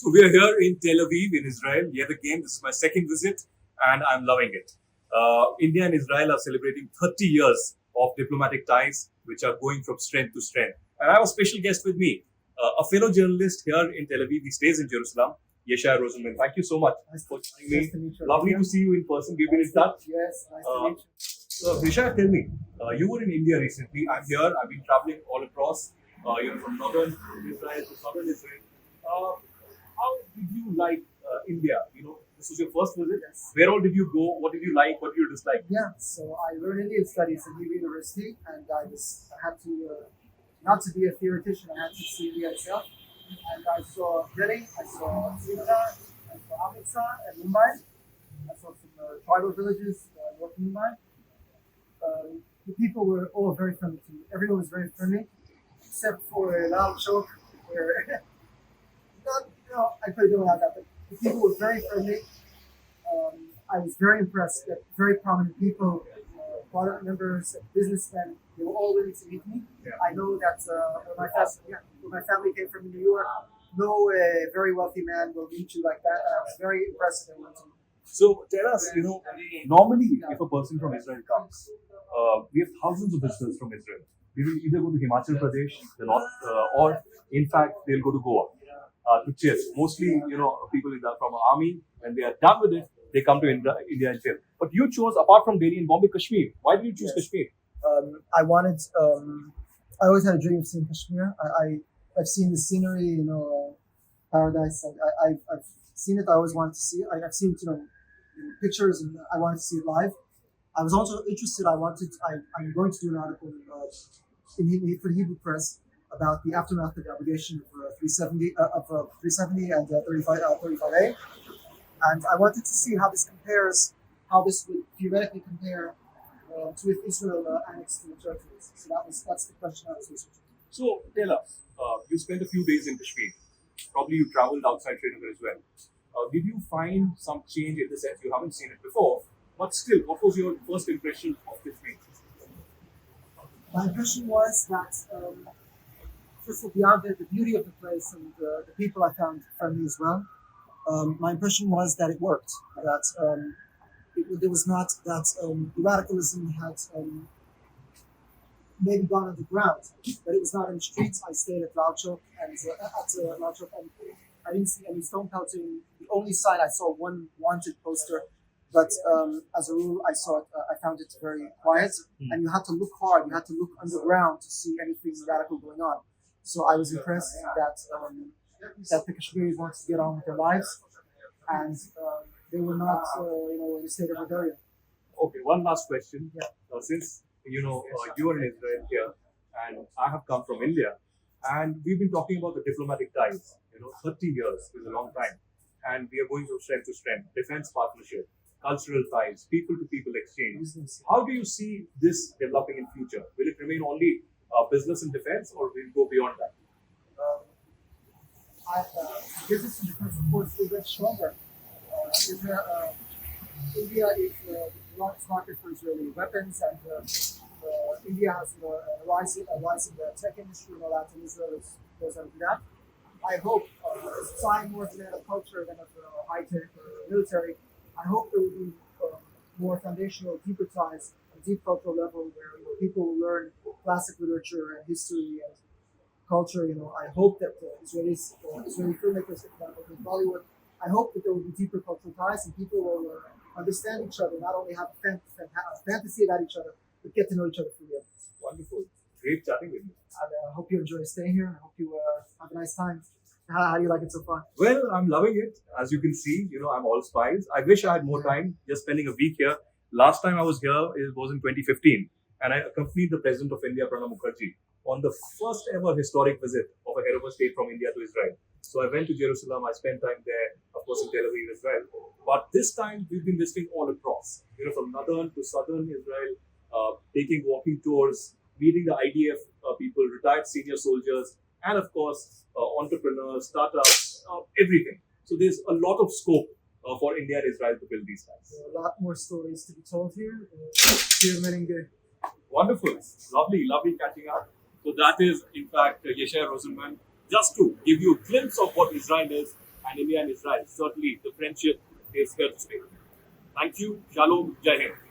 So we are here in Tel Aviv in Israel. Yet again, this is my second visit and I'm loving it. India and Israel are celebrating 30 years of diplomatic ties which are going from strength to strength. And I have a special guest with me, a fellow journalist here in Tel Aviv. He stays in Jerusalem, Yeshaya Rosenman. Thank you so much for joining me. Nice to meet you. Lovely to see you in person. We've been in touch. Yes, nice to meet you. So, Yeshaya, tell me, you were in India recently. I'm here. I've been traveling all across, from northern Israel to southern Israel. How did you like India? This was your first visit. Yes. Where all did you go? What did you like? What did you dislike? Yeah, so I learned Indian studies at Hebrew University, and I had to, not to be a theoretician, I had to see India itself. And I saw Delhi, I saw Srinagar, I saw Amritsar and Mumbai. I saw some tribal villages north of Mumbai. The people were all very friendly to me. Everyone was very friendly, except for Lal Chowk, where I could have done without that, but the people were very friendly. I was very impressed that very prominent people, parliament members, businessmen, they were all willing to meet me. Yeah. I know that when my family came from New York, no very wealthy man will meet you like that. And I was very impressed that they wanted to meet me. So tell us, normally if a person from Israel comes, we have thousands of visitors from Israel. They will either go to Himachal Pradesh, the north, or in fact they'll go to Goa to chill. Mostly, people from our army, when they are done with it, they come to India and chill. But you chose, apart from Delhi and Bombay, Kashmir. Why did you choose Kashmir? I always had a dream of seeing Kashmir. I've seen the scenery, paradise. I've seen it. I always wanted to see it. I've seen it, in pictures, and I wanted to see it live. I was also interested. I'm going to do an article for the Hebrew press about the aftermath of the obligation of 370 and 35A, and I wanted to see how this compares, how this would theoretically compare to if Israel annexed the territories. So that's the question I was researching. So tell us, you spent a few days in Kashmir. Probably you traveled outside Srinagar as well. Did you find some change in the sense you haven't seen it before? But still, what was your first impression of Kashmir? My impression was that, first of all, beyond the beauty of the place and the people I found friendly as well, my impression was that it worked. That there was not that the radicalism had maybe gone underground, but it was not in the streets. I stayed at Lal Chowk and I didn't see any stone pelting. The only sign I saw one wanted poster, but as a rule, I found it very quiet, and you had to look hard. You had to look underground to see anything radical going on. So I was impressed that the Kashmiris wanted to get on with their lives, and they were not, in a state of rebellion. Okay, one last question. Yeah. Since you are in Israel here, and I have come from India, and we've been talking about the diplomatic ties. 30 years is a long time, and we are going from strength to strength. Defense partnership, cultural ties, people-to-people exchange. Business. How do you see this developing in future? Will it remain only business and defense, or will it go beyond that? Business and defense, of course, will get stronger. India is the largest market for Israeli weapons, and India has a rise in the tech industry, that in Israel goes into that. I hope, it's flying more of a man of culture than of high-tech or military. I hope there will be more foundational, deeper ties, a deep cultural level where people will learn classic literature and history and culture. I hope that Israeli filmmakers, for example, in Bollywood, I hope that there will be deeper cultural ties and people will understand each other, not only have a fantasy about each other, but get to know each other for real. Wonderful. Great chatting with you. I hope you enjoy staying here. I hope you have a nice time. How do you like it so far? Well, I'm loving it. As you can see, I'm all smiles. I wish I had more time just spending a week here. Last time I was here, it was in 2015, and I accompanied the President of India, Pranab Mukherjee, on the first ever historic visit of a head of a state from India to Israel. So I went to Jerusalem, I spent time there, of course in Tel Aviv as well. But this time we've been visiting all across, from northern to southern Israel, taking walking tours, meeting the IDF people, retired senior soldiers, and of course entrepreneurs, startups, everything. So there's a lot of scope for India and Israel to build these ties. A lot more stories to be told here. Here, Narendra. Wonderful. Lovely catching up. So that is, in fact, Yeshaya Rosenman, just to give you a glimpse of what Israel is and India and Israel, certainly the friendship is here to stay. Thank you. Shalom. Jai Hind.